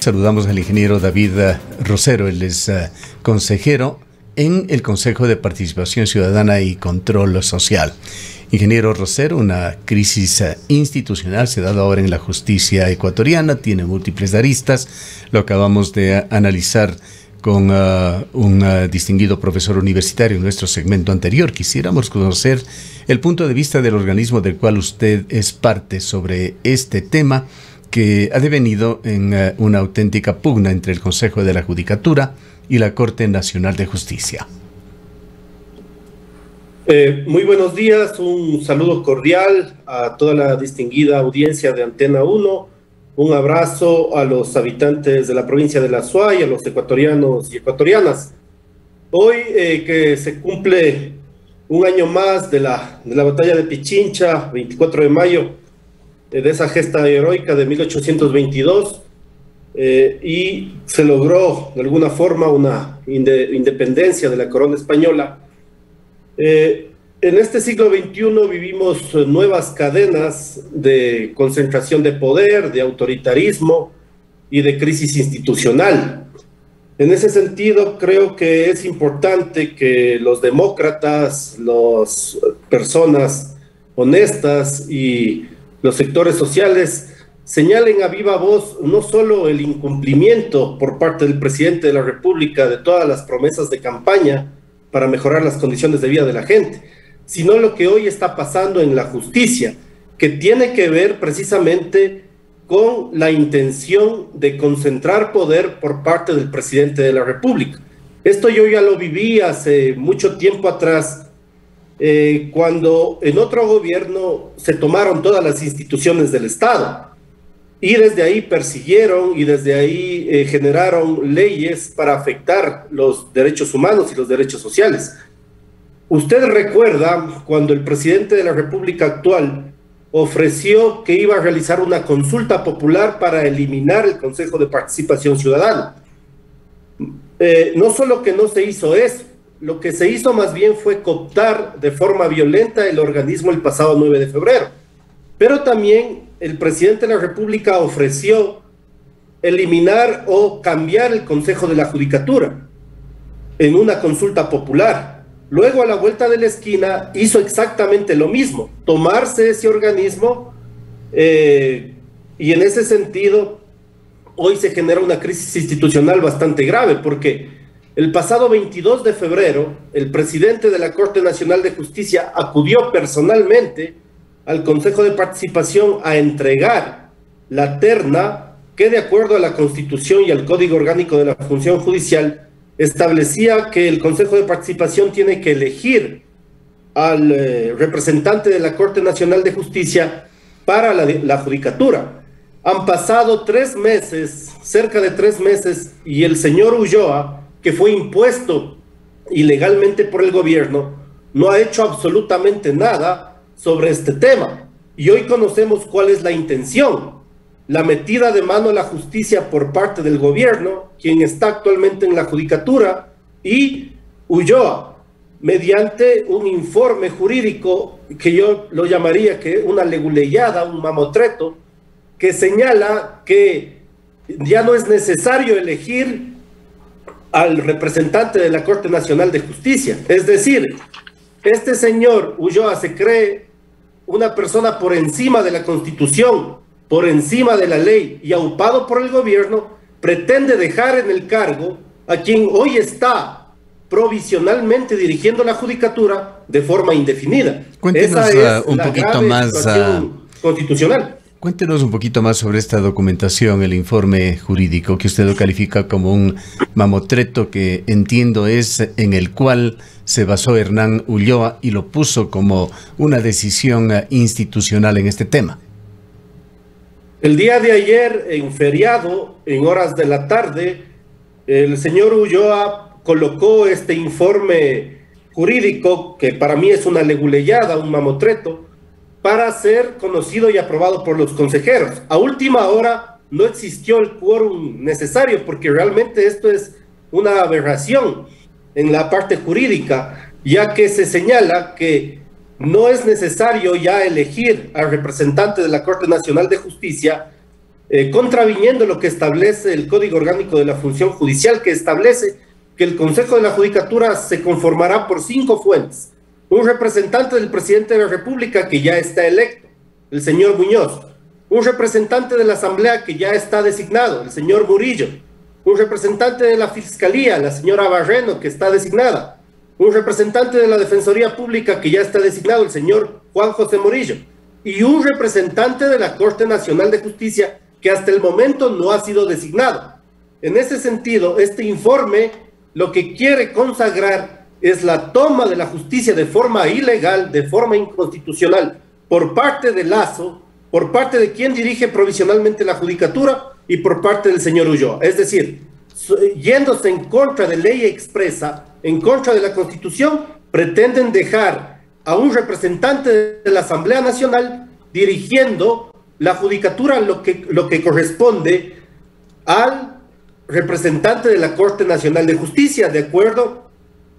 Saludamos al ingeniero David Rosero, él es consejero en el Consejo de Participación Ciudadana y Control Social. Ingeniero Rosero, una crisis institucional se ha dado ahora en la justicia ecuatoriana, tiene múltiples aristas, lo acabamos de analizar con un distinguido profesor universitario en nuestro segmento anterior. Quisiéramos conocer el punto de vista del organismo del cual usted es parte sobre este tema, que ha devenido en una auténtica pugna entre el Consejo de la Judicatura y la Corte Nacional de Justicia. Muy buenos días, un saludo cordial a toda la distinguida audiencia de Antena 1, un abrazo a los habitantes de la provincia de La Suay, a los ecuatorianos y ecuatorianas. Hoy que se cumple un año más de la batalla de Pichincha, 24 de mayo, de esa gesta heroica de 1822, y se logró de alguna forma una independencia de la corona española. En este siglo XXI vivimos nuevas cadenas de concentración de poder, de autoritarismo y de crisis institucional. En ese sentido, creo que es importante que los demócratas, las personas honestas y los sectores sociales señalen a viva voz no solo el incumplimiento por parte del presidente de la República de todas las promesas de campaña para mejorar las condiciones de vida de la gente, sino lo que hoy está pasando en la justicia, que tiene que ver precisamente con la intención de concentrar poder por parte del presidente de la República. Esto yo ya lo viví hace mucho tiempo atrás, cuando en otro gobierno se tomaron todas las instituciones del Estado y desde ahí persiguieron y desde ahí generaron leyes para afectar los derechos humanos y los derechos sociales. Usted recuerda cuando el presidente de la República actual ofreció que iba a realizar una consulta popular para eliminar el Consejo de Participación Ciudadana. No solo que no se hizo eso, lo que se hizo más bien fue cooptar de forma violenta el organismo el pasado 9 de febrero. Pero también el presidente de la República ofreció eliminar o cambiar el Consejo de la Judicatura en una consulta popular. Luego, a la vuelta de la esquina, hizo exactamente lo mismo, tomarse ese organismo, y en ese sentido, hoy se genera una crisis institucional bastante grave, porque el pasado 22 de febrero, el presidente de la Corte Nacional de Justicia acudió personalmente al Consejo de Participación a entregar la terna que, de acuerdo a la Constitución y al Código Orgánico de la Función Judicial, establecía que el Consejo de Participación tiene que elegir al representante de la Corte Nacional de Justicia para la judicatura. Han pasado 3 meses, cerca de 3 meses, y el señor Ulloa, que fue impuesto ilegalmente por el gobierno, no ha hecho absolutamente nada sobre este tema. Y hoy conocemos cuál es la intención: la metida de mano a la justicia por parte del gobierno, quien está actualmente en la judicatura, y Ulloa, mediante un informe jurídico que yo lo llamaría que una leguleyada, un mamotreto, que señala que ya no es necesario elegir al representante de la Corte Nacional de Justicia. Es decir, este señor Ulloa se cree una persona por encima de la Constitución, por encima de la ley, y aupado por el gobierno, pretende dejar en el cargo a quien hoy está provisionalmente dirigiendo la judicatura de forma indefinida. Cuéntenos un poquito más constitucional. Cuéntenos un poquito más sobre esta documentación, el informe jurídico que usted lo califica como un mamotreto, que entiendo es en el cual se basó Hernán Ulloa y lo puso como una decisión institucional en este tema. El día de ayer, en feriado, en horas de la tarde, el señor Ulloa colocó este informe jurídico, que para mí es una leguleyada, un mamotreto, para ser conocido y aprobado por los consejeros. A última hora no existió el quórum necesario, porque realmente esto es una aberración en la parte jurídica, ya que se señala que no es necesario ya elegir al representante de la Corte Nacional de Justicia contraviniendo lo que establece el Código Orgánico de la Función Judicial, que establece que el Consejo de la Judicatura se conformará por 5 fuentes. Un representante del presidente de la República que ya está electo, el señor Muñoz. Un representante de la Asamblea que ya está designado, el señor Murillo. Un representante de la Fiscalía, la señora Barreno, que está designada. Un representante de la Defensoría Pública que ya está designado, el señor Juan José Murillo. Y un representante de la Corte Nacional de Justicia que hasta el momento no ha sido designado. En ese sentido, este informe lo que quiere consagrar es la toma de la justicia de forma ilegal, de forma inconstitucional, por parte de Lasso, por parte de quien dirige provisionalmente la judicatura y por parte del señor Ulloa. Es decir, yéndose en contra de ley expresa, en contra de la Constitución, pretenden dejar a un representante de la Asamblea Nacional dirigiendo la judicatura, lo que corresponde al representante de la Corte Nacional de Justicia, de acuerdo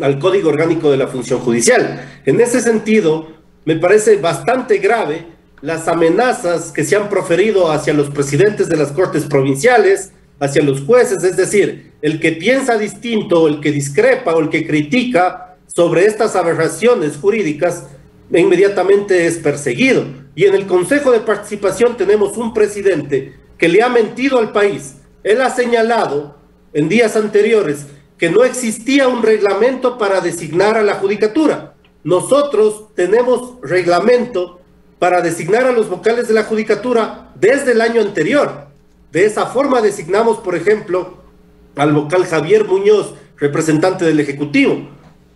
al Código Orgánico de la Función Judicial. En ese sentido, me parece bastante grave las amenazas que se han proferido hacia los presidentes de las Cortes provinciales, hacia los jueces, es decir, el que piensa distinto, el que discrepa o el que critica sobre estas aberraciones jurídicas, inmediatamente es perseguido. Y en el Consejo de Participación tenemos un presidente que le ha mentido al país. Él ha señalado en días anteriores que no existía un reglamento para designar a la judicatura. Nosotros tenemos reglamento para designar a los vocales de la judicatura desde el año anterior. De esa forma designamos, por ejemplo, al vocal Javier Muñoz, representante del Ejecutivo.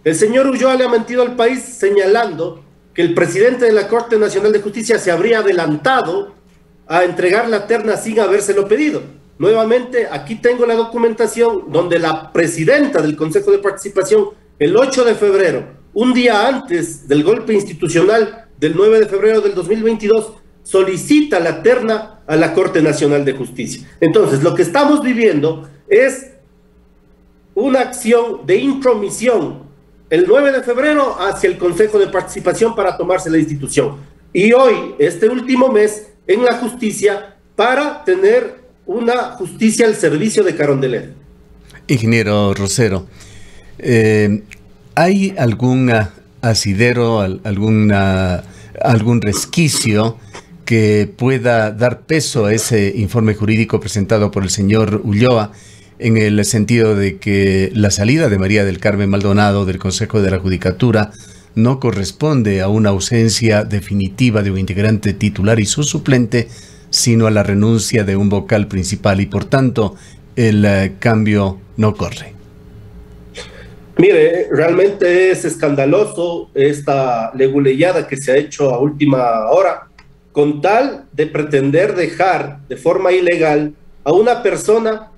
El señor Ulloa le ha mentido al país señalando que el presidente de la Corte Nacional de Justicia se habría adelantado a entregar la terna sin habérselo pedido. Nuevamente, aquí tengo la documentación donde la presidenta del Consejo de Participación, el 8 de febrero, un día antes del golpe institucional del 9 de febrero del 2022, solicita la terna a la Corte Nacional de Justicia. Entonces, lo que estamos viviendo es una acción de intromisión el 9 de febrero hacia el Consejo de Participación para tomarse la institución. Y hoy, este último mes, en la justicia para tener una justicia al servicio de Carondelet. Ingeniero Rosero, ¿hay algún asidero, algún resquicio que pueda dar peso a ese informe jurídico presentado por el señor Ulloa, en el sentido de que la salida de María del Carmen Maldonado del Consejo de la Judicatura no corresponde a una ausencia definitiva de un integrante titular y su suplente, sino a la renuncia de un vocal principal y por tanto el cambio no corre? Mire, realmente es escandaloso esta leguleyada que se ha hecho a última hora con tal de pretender dejar de forma ilegal a una persona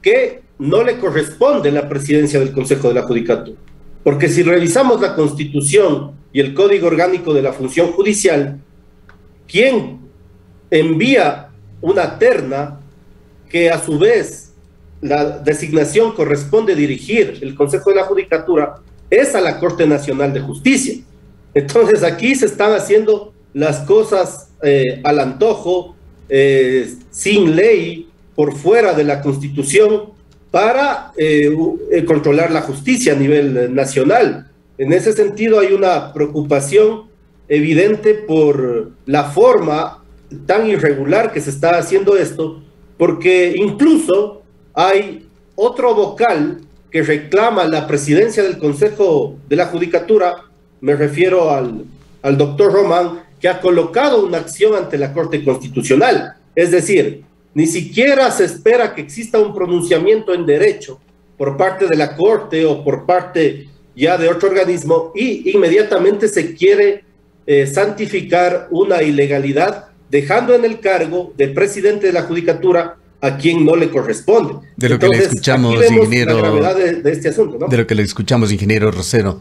que no le corresponde la presidencia del Consejo de la Judicatura. Porque si revisamos la Constitución y el Código Orgánico de la Función Judicial, quien envía una terna que a su vez la designación corresponde dirigir el Consejo de la Judicatura es a la Corte Nacional de Justicia. Entonces aquí se están haciendo las cosas al antojo, sin ley, por fuera de la Constitución, para controlar la justicia a nivel nacional. En ese sentido hay una preocupación evidente por la forma tan irregular que se está haciendo esto, porque incluso hay otro vocal que reclama la presidencia del Consejo de la Judicatura, me refiero al doctor Román, que ha colocado una acción ante la Corte Constitucional. Es decir, ni siquiera se espera que exista un pronunciamiento en derecho por parte de la Corte o por parte ya de otro organismo y inmediatamente se quiere santificar una ilegalidad, dejando en el cargo de presidente de la Judicatura a quien no le corresponde. De lo Entonces, que le escuchamos, ingeniero, la gravedad de este asunto, ¿no? De lo que le escuchamos, ingeniero Rosero,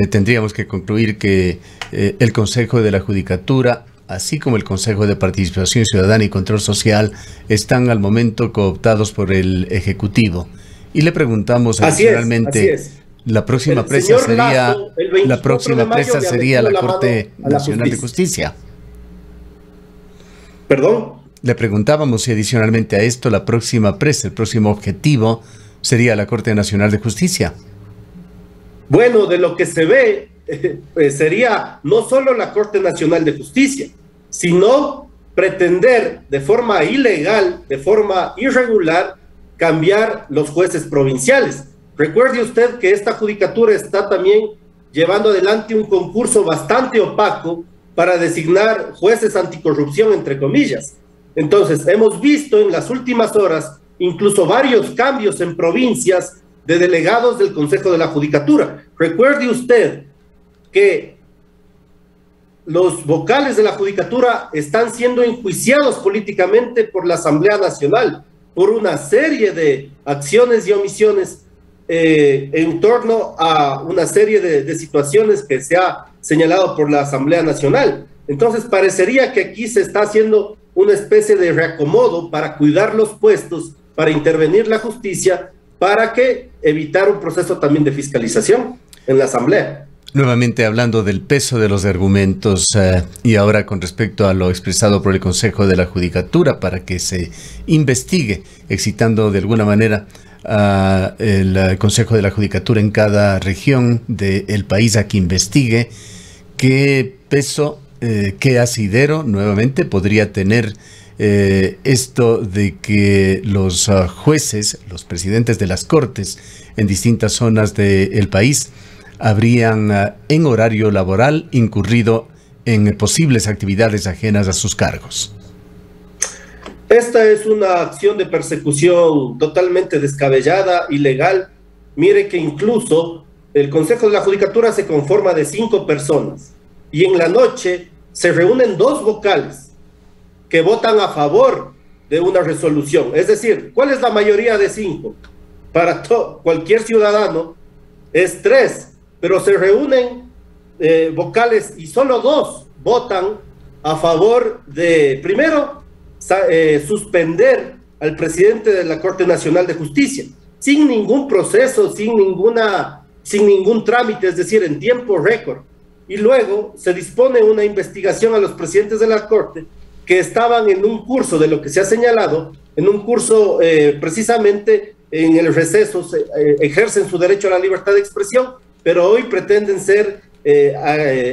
tendríamos que concluir que el Consejo de la Judicatura, así como el Consejo de Participación Ciudadana y Control Social, están al momento cooptados por el Ejecutivo. Y le preguntamos adicionalmente, la próxima presa sería la Corte Nacional de Justicia. ¿Perdón? Le preguntábamos si adicionalmente a esto la próxima presa, el próximo objetivo sería la Corte Nacional de Justicia. Bueno, de lo que se ve, sería no solo la Corte Nacional de Justicia, sino pretender de forma ilegal, de forma irregular, cambiar los jueces provinciales. Recuerde usted que esta judicatura está también llevando adelante un concurso bastante opaco para designar jueces anticorrupción, entre comillas. Entonces, hemos visto en las últimas horas incluso varios cambios en provincias de delegados del Consejo de la Judicatura. Recuerde usted que los vocales de la Judicatura están siendo enjuiciados políticamente por la Asamblea Nacional por una serie de acciones y omisiones en torno a una serie de situaciones que se ha señalado por la Asamblea Nacional. Entonces, parecería que aquí se está haciendo una especie de reacomodo para cuidar los puestos, para intervenir la justicia, para que evitar un proceso también de fiscalización en la Asamblea. Nuevamente hablando del peso de los argumentos y ahora con respecto a lo expresado por el Consejo de la Judicatura para que se investigue, excitando de alguna manera el Consejo de la Judicatura en cada región del país a que investigue qué peso, qué asidero nuevamente podría tener esto de que los jueces, los presidentes de las cortes en distintas zonas del país habrían en horario laboral incurrido en posibles actividades ajenas a sus cargos. Esta es una acción de persecución totalmente descabellada, ilegal. Mire que incluso el Consejo de la Judicatura se conforma de 5 personas y en la noche se reúnen 2 vocales que votan a favor de una resolución. Es decir, ¿cuál es la mayoría de 5? Para cualquier ciudadano es 3, pero se reúnen vocales y solo 2 votan a favor de, primero, suspender al presidente de la Corte Nacional de Justicia, sin ningún proceso, sin ningún trámite, es decir, en tiempo récord. Y luego se dispone una investigación a los presidentes de la Corte que estaban en un curso de lo que se ha señalado, en un curso precisamente en el receso, ejercen su derecho a la libertad de expresión, pero hoy pretenden ser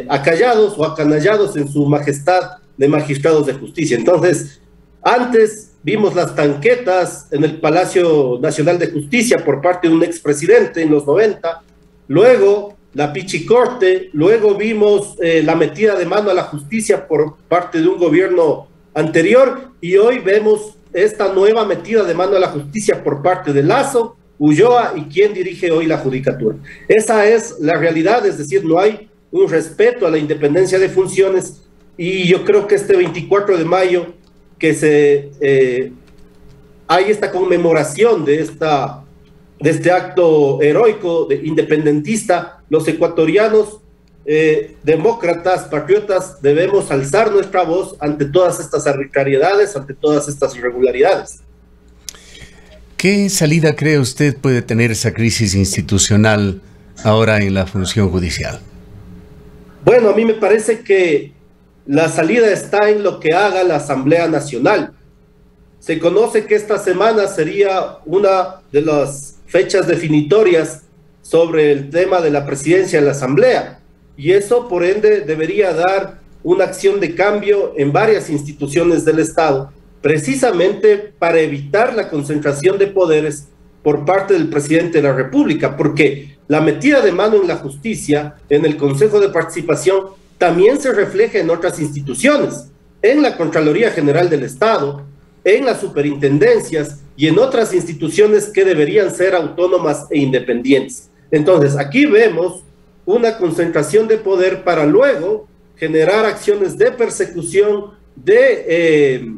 acallados o acanallados en su majestad de magistrados de justicia. Entonces, antes vimos las tanquetas en el Palacio Nacional de Justicia por parte de un expresidente en los 90, luego la pichicorte, luego vimos la metida de mano a la justicia por parte de un gobierno anterior y hoy vemos esta nueva metida de mano a la justicia por parte de Lasso, Ulloa y quien dirige hoy la Judicatura. Esa es la realidad, es decir, no hay un respeto a la independencia de funciones y yo creo que este 24 de mayo que hay esta conmemoración de este acto heroico independentista, los ecuatorianos demócratas, patriotas, debemos alzar nuestra voz ante todas estas arbitrariedades, ante todas estas irregularidades. ¿Qué salida cree usted puede tener esa crisis institucional ahora en la función judicial? Bueno, a mí me parece que la salida está en lo que haga la Asamblea Nacional. Se conoce que esta semana sería una de las fechas definitorias sobre el tema de la presidencia de la Asamblea, y eso por ende debería dar una acción de cambio en varias instituciones del Estado, precisamente para evitar la concentración de poderes por parte del presidente de la República, porque la metida de mano en la justicia, en el Consejo de Participación, también se refleja en otras instituciones, en la Contraloría General del Estado, en las superintendencias y en otras instituciones que deberían ser autónomas e independientes. Entonces, aquí vemos una concentración de poder para luego generar acciones de persecución, de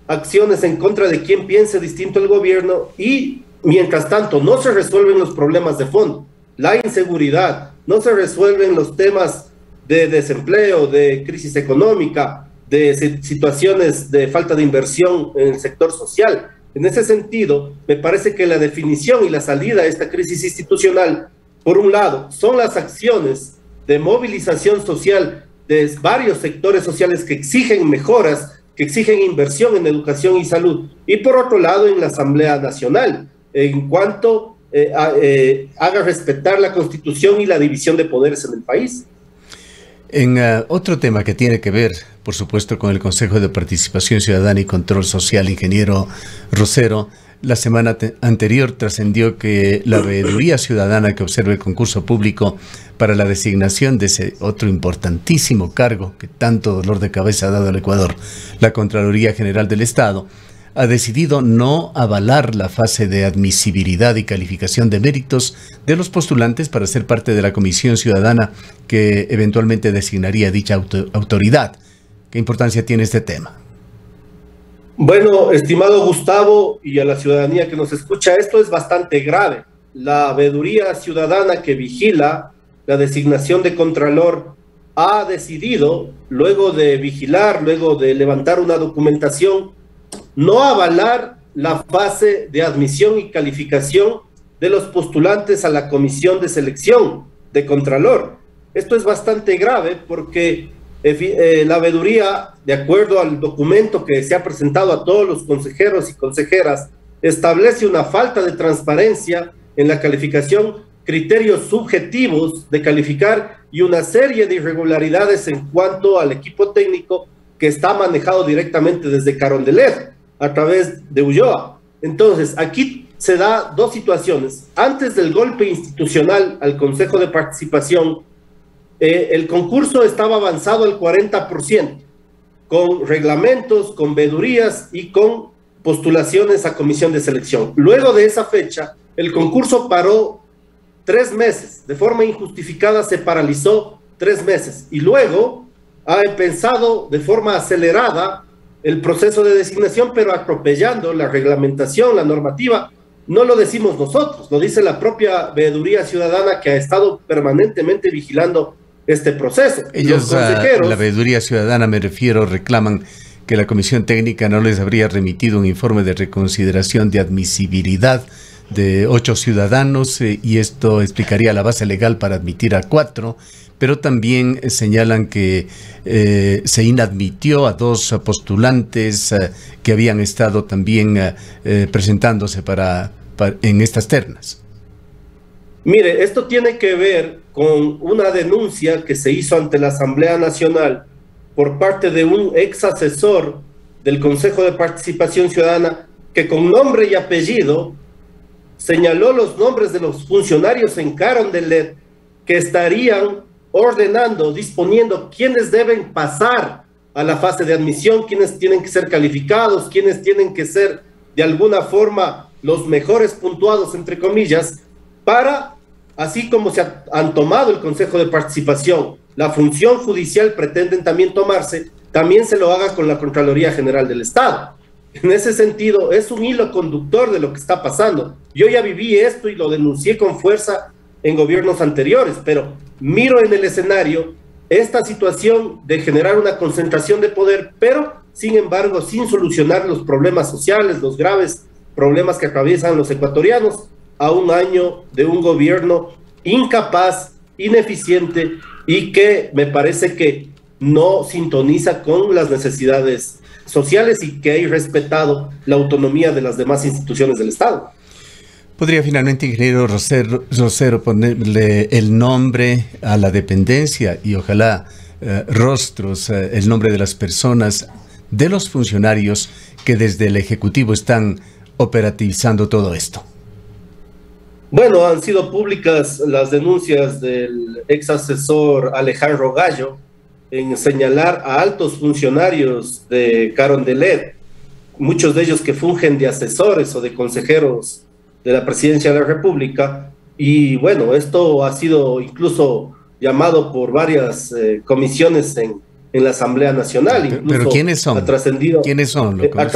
acciones en contra de quien piense distinto al gobierno y, mientras tanto, no se resuelven los problemas de fondo, la inseguridad, no se resuelven los temas de desempleo, de crisis económica, de situaciones de falta de inversión en el sector social. En ese sentido, me parece que la definición y la salida a esta crisis institucional, por un lado, son las acciones de movilización social de varios sectores sociales que exigen mejoras que exigen inversión en educación y salud. Y por otro lado, en la Asamblea Nacional, en cuanto haga respetar la Constitución y la división de poderes en el país. En otro tema que tiene que ver, por supuesto, con el Consejo de Participación Ciudadana y Control Social, ingeniero Rosero, la semana anterior trascendió que la veeduría ciudadana que observa el concurso público para la designación de ese otro importantísimo cargo que tanto dolor de cabeza ha dado al Ecuador, la Contraloría General del Estado, ha decidido no avalar la fase de admisibilidad y calificación de méritos de los postulantes para ser parte de la comisión ciudadana que eventualmente designaría dicha autoridad. ¿Qué importancia tiene este tema? Bueno, estimado Gustavo, y a la ciudadanía que nos escucha, esto es bastante grave. La veeduría ciudadana que vigila la designación de Contralor ha decidido, luego de vigilar, luego de levantar una documentación, no avalar la fase de admisión y calificación de los postulantes a la comisión de selección de Contralor. Esto es bastante grave porque la veeduría, de acuerdo al documento que se ha presentado a todos los consejeros y consejeras, establece una falta de transparencia en la calificación, criterios subjetivos de calificar y una serie de irregularidades en cuanto al equipo técnico que está manejado directamente desde Carondelet a través de Ulloa. Entonces, aquí se da dos situaciones. Antes del golpe institucional al Consejo de Participación, el concurso estaba avanzado al 40%, con reglamentos, con veedurías y con postulaciones a comisión de selección. Luego de esa fecha, el concurso paró 3 meses, de forma injustificada se paralizó 3 meses, y luego ha empezado de forma acelerada el proceso de designación, pero atropellando la reglamentación, la normativa. No lo decimos nosotros, lo dice la propia veeduría ciudadana que ha estado permanentemente vigilando este proceso. Ellos, la veeduría ciudadana, me refiero, reclaman que la comisión técnica no les habría remitido un informe de reconsideración de admisibilidad de 8 ciudadanos y esto explicaría la base legal para admitir a 4, pero también señalan que se inadmitió a 2 postulantes que habían estado también presentándose en estas ternas. Mire, esto tiene que ver con una denuncia que se hizo ante la Asamblea Nacional por parte de un ex asesor del Consejo de Participación Ciudadana que con nombre y apellido señaló los nombres de los funcionarios en Carondelet que estarían ordenando, disponiendo quiénes deben pasar a la fase de admisión, quiénes tienen que ser calificados, quiénes tienen que ser de alguna forma los mejores puntuados, entre comillas, para, así como se han tomado el Consejo de Participación, la función judicial pretenden también tomarse, también se lo haga con la Contraloría General del Estado. En ese sentido, es un hilo conductor de lo que está pasando. Yo ya viví esto y lo denuncié con fuerza en gobiernos anteriores, pero miro en el escenario esta situación de generar una concentración de poder, pero sin embargo sin solucionar los problemas sociales, los graves problemas que atraviesan los ecuatorianos a un año de un gobierno incapaz, ineficiente y que me parece que no sintoniza con las necesidades sociales y que ha irrespetado la autonomía de las demás instituciones del Estado. ¿Podría finalmente, ingeniero Rosero, ponerle el nombre a la dependencia y ojalá rostros, el nombre de las personas, de los funcionarios que desde el Ejecutivo están operativizando todo esto? Bueno, han sido públicas las denuncias del ex asesor Alejandro Gallo en señalar a altos funcionarios de Carondelet, muchos de ellos que fungen de asesores o de consejeros de la Presidencia de la República, y bueno, esto ha sido incluso llamado por varias comisiones en la Asamblea Nacional. ¿Pero quiénes son? ¿Quiénes son? Ha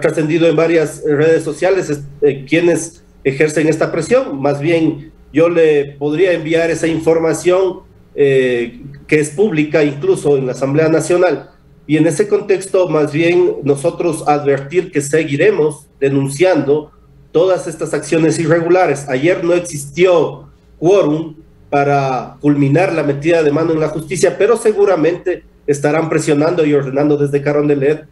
trascendido en varias redes sociales quienes ejercen esta presión. Más bien, yo le podría enviar esa información que es pública incluso en la Asamblea Nacional. Y en ese contexto, más bien, nosotros advertir que seguiremos denunciando todas estas acciones irregulares. Ayer no existió quórum para culminar la metida de mano en la justicia, pero seguramente estarán presionando y ordenando desde Carondelet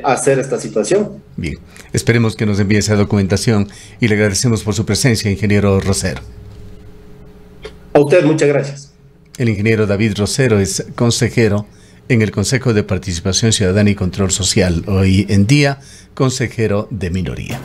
hacer esta situación. Bien, esperemos que nos envíe esa documentación y le agradecemos por su presencia, ingeniero Rosero. A usted, muchas gracias. El ingeniero David Rosero es consejero en el Consejo de Participación Ciudadana y Control Social, hoy en día consejero de minoría.